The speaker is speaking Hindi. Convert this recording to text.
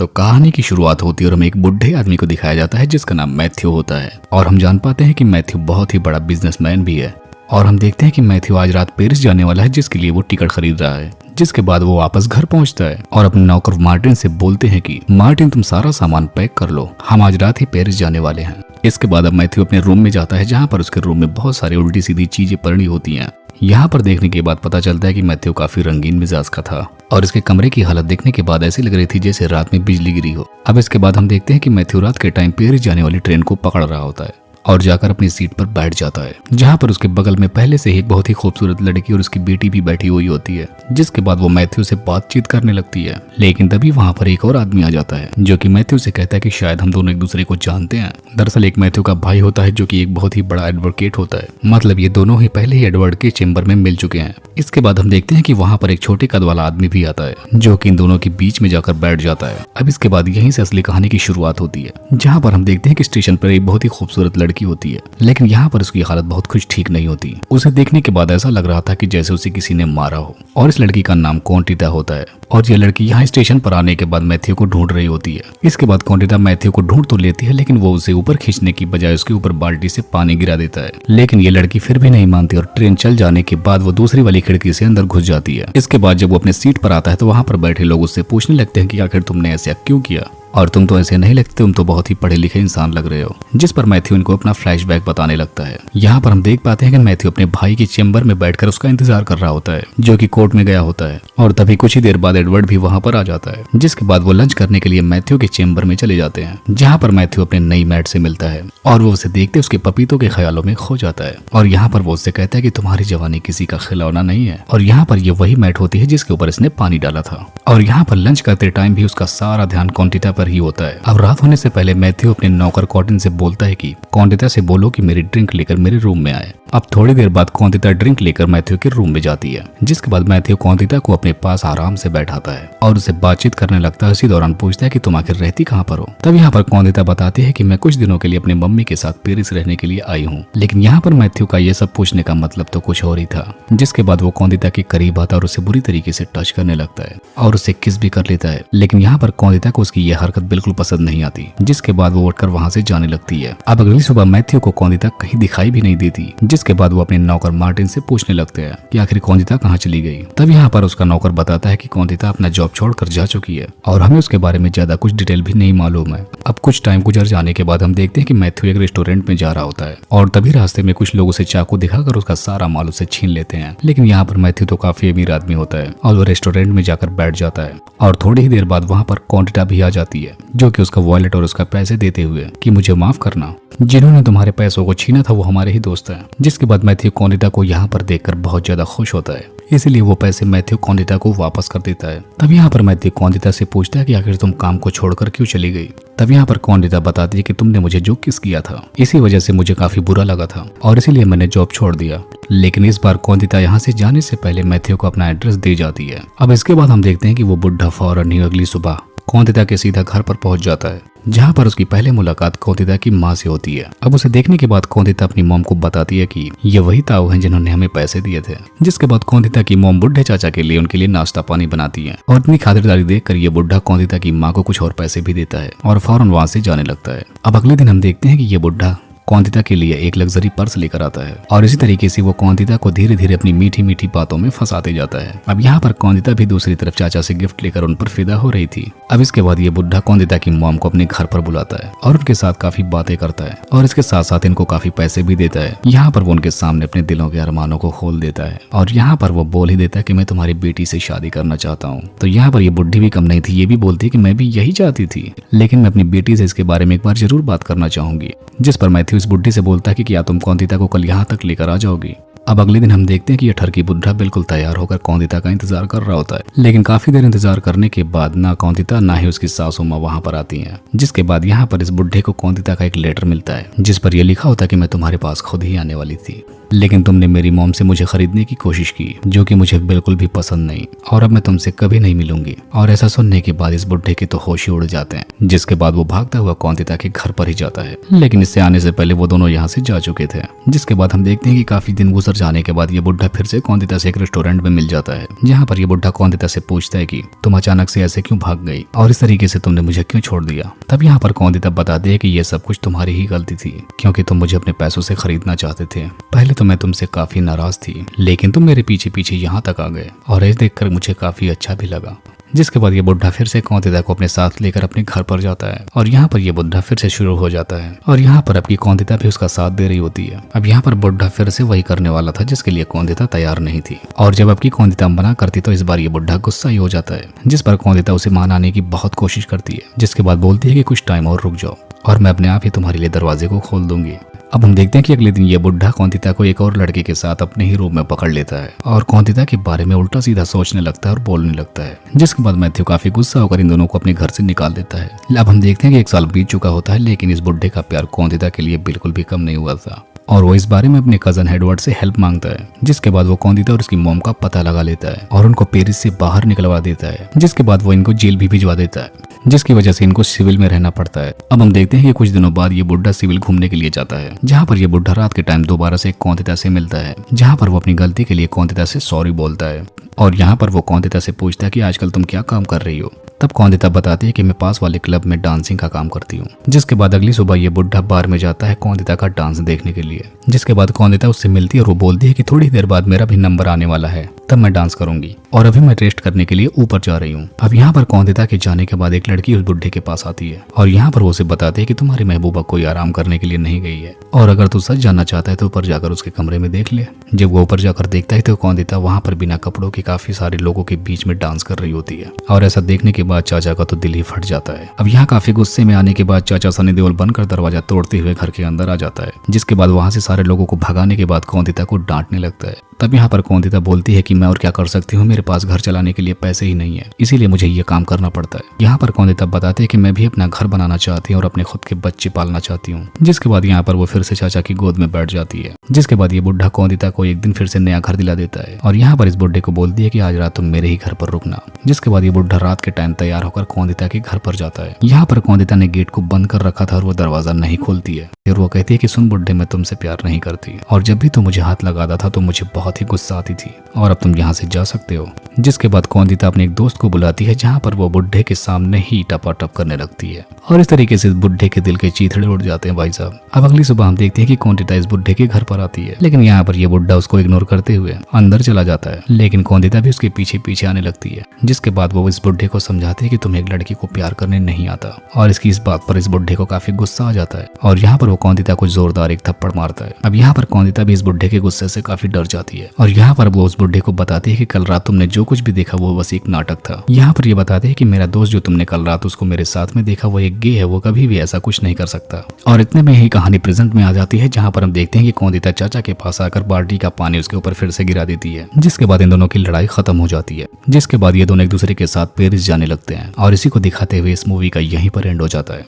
तो कहानी की शुरुआत होती है और हमें एक बुढ़े आदमी को दिखाया जाता है जिसका नाम मैथ्यू होता है। और हम जान पाते हैं कि मैथ्यू बहुत ही बड़ा बिजनेसमैन भी है। और हम देखते हैं कि मैथ्यू आज रात पेरिस जाने वाला है जिसके लिए वो टिकट खरीद रहा है। जिसके बाद वो वापस घर पहुंचता है और अपने नौकर मार्टिन से बोलते हैं कि मार्टिन तुम सारा सामान पैक कर लो, हम आज रात ही पेरिस जाने वाले हैं। इसके बाद अब मैथ्यू अपने रूम में जाता है जहाँ पर उसके रूम में बहुत सारी उल्टी सीधी चीजें पड़ी होती हैं। यहाँ पर देखने के बाद पता चलता है कि मैथ्यू काफी रंगीन मिजाज का था और इसके कमरे की हालत देखने के बाद ऐसी लग रही थी जैसे रात में बिजली गिरी हो। अब इसके बाद हम देखते हैं कि मैथ्यू रात के टाइम पेरिस जाने वाली ट्रेन को पकड़ रहा होता है और जाकर अपनी सीट पर बैठ जाता है, जहाँ पर उसके बगल में पहले से ही एक बहुत ही खूबसूरत लड़की और उसकी बेटी भी बैठी हुई होती है। जिसके बाद वो मैथ्यू से बातचीत करने लगती है, लेकिन तभी वहाँ पर एक और आदमी आ जाता है जो कि मैथ्यू से कहता है कि शायद हम दोनों एक दूसरे को जानते हैं। दरअसल एक मैथ्यू का भाई होता है जो कि एक बहुत ही बड़ा एडवोकेट होता है, मतलब ये दोनों ही पहले ही एडवर्ड के चेम्बर में मिल चुके हैं। इसके बाद हम देखते हैं कि वहाँ पर एक छोटे कद वाला आदमी भी आता है जो कि इन दोनों के बीच में जाकर बैठ जाता है। अब इसके बाद यहीं से असली कहानी की शुरुआत होती है, जहाँ पर हम देखते हैं कि स्टेशन पर एक बहुत ही खूबसूरत लड़की होती है, लेकिन यहाँ पर उसकी हालत बहुत कुछ ठीक नहीं होती। उसे देखने के बाद ऐसा लग रहा था कि जैसे उसे किसी ने मारा हो। और इस लड़की का नाम कॉन्टिता होता है और ये लड़की यहाँ स्टेशन पर आने के बाद मैथ्यू को ढूंढ रही होती है। इसके बाद कॉन्टिता मैथ्यू को ढूंढ तो लेती है, लेकिन वो उसे ऊपर खींचने की बजाय उसके ऊपर बाल्टी से पानी गिरा देता है। लेकिन ये लड़की फिर भी नहीं मानती और ट्रेन चल जाने के बाद वो दूसरी वाली खिड़की से अंदर घुस जाती है। इसके बाद जब वो अपने सीट पर आता है तो वहाँ पर बैठे लोग उससे पूछने लगते हैं कि आखिर तुमने ऐसा क्यों किया और तुम तो ऐसे नहीं लगते, तुम तो बहुत ही पढ़े लिखे इंसान लग रहे हो। जिस पर मैथ्यू इनको अपना फ्लैशबैक बताने लगता है। यहाँ पर हम देख पाते हैं कि मैथ्यू अपने भाई के चेम्बर में बैठकर उसका इंतजार कर रहा होता है जो कि कोर्ट में गया होता है। और तभी कुछ ही देर बाद एडवर्ड भी वहाँ पर आ जाता है। जिसके बाद वो लंच करने के लिए मैथ्यू के चेम्बर में चले जाते हैं, जहाँ पर मैथ्यू अपने नई मैट से मिलता है और वो उसे देखते उसके पपीतों के ख्यालों में खो जाता है। और यहाँ पर वो उससे कहता है कि तुम्हारी जवानी किसी का खिलौना नहीं है। और यहाँ पर ये वही मैट होती है जिसके ऊपर इसने पानी डाला था। और यहाँ पर लंच करते टाइम भी उसका सारा ध्यान कॉन्टिता पर ही होता है। अब रात होने से पहले मैथ्यू अपने नौकर कॉटन से बोलता है कि कॉन्टिता से बोलो कि मेरी ड्रिंक लेकर मेरे रूम में आए। अब थोड़ी देर बाद कॉन्टिता ड्रिंक लेकर मैथ्यू के रूम में जाती है। जिसके बाद मैथ्यू कॉन्टिता को अपने पास आराम से बैठाता है और उससे बातचीत करने लगता है। इसी दौरान पूछता है कि तुम आखिर रहती कहाँ पर हो। तब यहाँ पर कॉन्टिता बताती है कि मैं कुछ दिनों के लिए अपनी मम्मी के साथ पेरिस रहने के लिए आई हूँ। लेकिन यहाँ पर मैथ्यू का ये सब पूछने का मतलब तो कुछ और ही था। जिसके बाद वो कॉन्टिता के करीब आता और उसे बुरी तरीके से टच करने लगता है और उससे किस भी कर लेता है। लेकिन यहाँ पर कॉन्टिता को उसकी यह हरकत बिल्कुल पसंद नहीं आती। जिसके बाद वो उठकर वहाँ से जाने लगती है। अब अगली सुबह मैथ्यू को कॉन्टिता कहीं दिखाई भी नहीं देती। जिसके बाद वो अपने नौकर मार्टिन से पूछने लगते हैं कि आखिर कॉन्टिता कहाँ चली गई। तब यहाँ पर उसका नौकर बताता है कि कॉन्टिता अपना जॉब छोड़कर जा चुकी है और हमें उसके बारे में ज्यादा कुछ डिटेल भी नहीं मालूम है। अब कुछ टाइम गुजर जाने के बाद हम देखते हैं कि मैथ्यू एक रेस्टोरेंट में जा रहा होता है और तभी रास्ते में कुछ लोग उसे चाकू दिखाकर उसका सारा माल उसे छीन लेते हैं। लेकिन यहाँ पर मैथ्यू तो काफी अमीर आदमी होता है और वो रेस्टोरेंट में जाकर बैठ जाता है। और थोड़ी ही देर बाद वहाँ पर कॉन्टिता भी आ जाती है जो कि उसका वॉलेट और उसका पैसे देते हुए कि मुझे माफ करना, जिन्होंने तुम्हारे पैसों को छीना था वो हमारे ही दोस्त हैं। जिसके बाद मैथ्यू कॉन्टिता को यहाँ पर देखकर बहुत ज्यादा खुश होता है, इसीलिए वो पैसे मैथ्यू कॉन्टिता को वापस कर देता है। तब यहाँ पर मैथ्यू कॉन्टिता से पूछता है कि आखिर तुम काम को छोड़कर क्यों चली गई। तब यहाँ पर कॉन्टिता बताती है कि तुमने मुझे जो किस किया था इसी वजह से मुझे काफी बुरा लगा था और इसीलिए मैंने जॉब छोड़ दिया। लेकिन इस बार कॉन्टिता यहाँ से जाने से पहले मैथ्यू को अपना एड्रेस दे जाती है। अब इसके बाद हम देखते हैं कि वो बुढ़ा फौरन ही अगली सुबह कॉन्टिता के सीधा घर पर पहुंच जाता है, जहाँ पर उसकी पहले मुलाकात कॉन्टिता की माँ से होती है। अब उसे देखने के बाद कॉन्टिता अपनी मॉम को बताती है कि ये वही ताऊ हैं जिन्होंने हमें पैसे दिए थे। जिसके बाद कॉन्टिता की मॉम बुढ़े चाचा के लिए उनके लिए नाश्ता पानी बनाती है और इतनी खातिरदारी देखकर ये बुढ़ा कॉन्टिता की माँ को कुछ और पैसे भी देता है और फौरन वहाँ से जाने लगता है। अब अगले दिन हम देखते हैं कि ये बुढ़ा कॉन्टिता के लिए एक लग्जरी पर्स लेकर आता है और इसी तरीके से वो कॉन्टिता को धीरे धीरे अपनी मीठी मीठी बातों में फंसाते जाता है। अब यहाँ पर कॉन्टिता भी दूसरी तरफ चाचा से गिफ्ट लेकर उन पर फिदा हो रही थी। अब इसके बाद ये बुढ़ा कॉन्टिता की मॉम को अपने घर पर बुलाता है और उनके साथ काफी बातें करता है और इसके साथ साथ इनको काफी पैसे भी देता है। यहाँ पर वो उनके सामने अपने दिलों के अरमानों को खोल देता है और यहाँ पर वो बोल ही देता है कि मैं तुम्हारी बेटी से शादी करना चाहता हूँ। तो यहाँ पर ये बुढ़ी भी कम नहीं थी, ये भी बोलती है कि मैं भी यही चाहती थी, लेकिन मैं अपनी बेटी से इसके बारे में एक बार जरूर बात करना चाहूंगी। जिस पर मैथ्यू इस बुढ़ी से बोलता है कि क्या तुम कॉन्टिता को कल यहाँ तक लेकर आ जाओगी। अब अगले दिन हम देखते हैं कि यह ठरकी बुढ़ा बिल्कुल तैयार होकर कॉन्टिता का इंतजार कर रहा होता है। लेकिन काफी देर इंतजार करने के बाद ना कॉन्टिता ना ही उसकी सासू माँ वहाँ पर आती हैं। जिसके बाद यहाँ पर इस बुढ़े को कॉन्टिता का एक लेटर मिलता है जिस पर यह लिखा होता है कि मैं तुम्हारे पास खुद ही आने वाली थी। लेकिन तुमने मेरी मॉम से मुझे खरीदने की कोशिश की, जो कि मुझे बिल्कुल भी पसंद नहीं, और अब मैं तुमसे कभी नहीं मिलूंगी। और ऐसा सुनने के बाद इस बुढ़े के तो होश ही उड़ जाते हैं, जिसके बाद वो भागता हुआ कौंदिता के घर पर ही जाता है। लेकिन इससे आने से पहले वो दोनों यहाँ से जा चुके थे। जिसके बाद हम देखते हैं कि काफी दिन गुजर जाने के बाद ये बुढ़ा फिर से कौंदिता से एक रेस्टोरेंट में मिल जाता है, जहाँ पर ये बुढ़ा कौंदिता से पूछता है कि तुम अचानक से ऐसे क्यों भाग गई और इस तरीके से तुमने मुझे क्यों छोड़ दिया। तब यहाँ पर कौंदिता बताती है कि ये सब कुछ तुम्हारी ही गलती थी, क्योंकि तुम मुझे अपने पैसों से खरीदना चाहते थे। पहले तो मैं तुमसे काफी नाराज थी, लेकिन तुम मेरे पीछे पीछे यहाँ तक आ गए और ये देखकर मुझे काफी अच्छा भी लगा। जिसके बाद ये बुढ़ा फिर से कौंदिता को अपने साथ लेकर अपने घर पर जाता है और यहाँ पर ये बुढ़ा फिर से शुरू हो जाता है और यहाँ पर अपनी कौंदिता भी उसका साथ दे रही होती है। अब यहाँ पर बुढ़ा फिर से वही करने वाला था जिसके लिए कौंदिता तैयार नहीं थी, और जब आपकी कौंदिता मना करती तो इस बार ये बुढ़ा गुस्सा ही हो जाता है, जिस पर कौंदिता उसे मनाने की बहुत कोशिश करती है। जिसके बाद बोलती है कि कुछ टाइम और रुक जाओ और मैं अपने आप ही तुम्हारे लिए दरवाजे को खोल दूंगी। अब हम देखते हैं कि अगले दिन ये बुढ़ा कौंदिता को एक और लड़के के साथ अपने ही रूम में पकड़ लेता है और कौंदिता के बारे में उल्टा सीधा सोचने लगता है और बोलने लगता है। जिसके बाद मैथ्यू काफी गुस्सा होकर इन दोनों को अपने घर से निकाल देता है। अब हम देखते हैं कि 1 साल बीत चुका होता है, लेकिन इस बुढ़े का प्यार कौंदिता के लिए बिल्कुल भी कम नहीं हुआ था और वो इस बारे में अपने कजन एडवर्ड से हेल्प मांगता है। जिसके बाद वो कौंदिता और उसकी मॉम का पता लगा लेता है और उनको पेरिस से बाहर निकलवा देता है। जिसके बाद वो इनको जेल भी भिजवा देता है, जिसकी वजह से इनको सिविल में रहना पड़ता है। अब हम देखते हैं कि कुछ दिनों बाद ये बुढ़ा सिविल घूमने के लिए जाता है, जहाँ पर ये बुढ़ा रात के टाइम दोबारा से कौंदिता से मिलता है, जहाँ पर वो अपनी गलती के लिए कौंदिता से सॉरी बोलता है और यहाँ पर वो कौंदिता से पूछता है कि आजकल तुम क्या काम कर रही हो। तब कौंदिता बताती है कि मैं पास वाले क्लब में डांसिंग का काम करती हूँ। जिसके बाद अगली सुबह ये बुढ़ा बार में जाता है कौंदिता का डांस देखने के लिए। जिसके बाद कौंदिता उससे मिलती है और वो बोलती है कि थोड़ी देर बाद मेरा भी नंबर आने वाला है, तब मैं डांस करूंगी और अभी मैं रेस्ट करने के लिए ऊपर जा रही हूँ। अब यहाँ पर कौंदिता के जाने के बाद एक लड़की उस बुढ़े के पास आती है और यहाँ पर वो उसे बताती है कि तुम्हारी महबूबा कोई आराम करने के लिए नहीं गई है और अगर तू सच जानना चाहता है तो ऊपर जाकर उसके कमरे में देख ले। जब वो ऊपर जाकर देखता है तो कौंदिता वहाँ पर बिना कपड़ों के काफी सारे लोगों के बीच में डांस कर रही होती है और ऐसा देखने के बाद चाचा का तो दिल ही फट जाता है। अब यहाँ काफी गुस्से में आने के बाद चाचा सनी देओल बनकर दरवाजा तोड़ते हुए घर के अंदर आ जाता है। जिसके बाद वहाँ से सारे लोगों को भगाने के बाद कौंदिता को डांटने लगता है। तब यहाँ पर कौंदिता बोलती है कि मैं और क्या कर सकती हूँ, मेरे पास घर चलाने के लिए पैसे ही नहीं है, इसीलिए मुझे ये काम करना पड़ता है। यहाँ पर कौंदिता बताते हैं कि मैं भी अपना घर बनाना चाहती हूँ और अपने खुद के बच्चे पालना चाहती हूँ। जिसके बाद यहाँ पर वो फिर से चाचा की गोद में बैठ जाती है। जिसके बाद ये बुढ़ा कौंदिता को एक दिन फिर से नया घर दिला देता है और यहाँ पर इस बुढ़े को बोलती है कि आज रात तुम मेरे ही घर पर रुकना। जिसके बाद ये बुढ़ा रात के टाइम तैयार होकर कौंदिता के घर पर जाता है। यहाँ पर कौंदिता ने गेट को बंद कर रखा था और वो दरवाजा नहीं खोलती है। फिर वो कहती है कि सुन बुढ़े, मैं तुमसे प्यार नहीं करती और जब भी तुम मुझे हाथ लगाता था तो मुझे बहुत ही गुस्सा आती थी और अब तुम यहाँ से जा सकते हो। जिसके बाद कौंदिता अपने एक दोस्त को बुलाती है, जहाँ पर वो बुढ़े के सामने ही टपाटप करने लगती है और इस तरीके से बुढ़े के दिल के चीथड़े उड़ जाते हैं भाई साहब। अब अगली सुबह हम देखते हैं कि कौंदिता इस बुढ़े के घर पर आती है, लेकिन यहाँ पर ये बुढ़ा उसको इग्नोर करते हुए अंदर चला जाता है, लेकिन कौंदिता भी उसके पीछे पीछे आने लगती है। जिसके बाद वो इस बुढ़े को समझाते है कि तुम्हें एक लड़की को प्यार करने नहीं आता और इसकी इस बात पर इस बुढ़े को काफी गुस्सा आ जाता है और यहाँ पर वो कौंदिता को जोरदार एक थप्पड़ मारता है। अब यहाँ पर कौंदिता भी इस बुढ़े के गुस्से से काफी डर जाती है और यहाँ पर वो उस बुढ़े को बताती है कि कल रात तुमने जो कुछ भी देखा वो बस एक नाटक था। यहाँ पर ये बताते हैं कि मेरा दोस्त जो तुमने कल रात उसको मेरे साथ में देखा वो एक गे है, वो कभी भी ऐसा कुछ नहीं कर सकता। और इतने में ही कहानी प्रेजेंट में आ जाती है, जहाँ पर हम देखते हैं कि कौंदिता चाचा के पास आकर बाल्टी का पानी उसके ऊपर फिर से गिरा देती है। जिसके बाद इन दोनों की लड़ाई खत्म हो जाती है। जिसके बाद ये दोनों एक दूसरे के साथ पेरिस जाने लगते हैं और इसी को दिखाते हुए इस मूवी का यहीं पर एंड हो जाता है।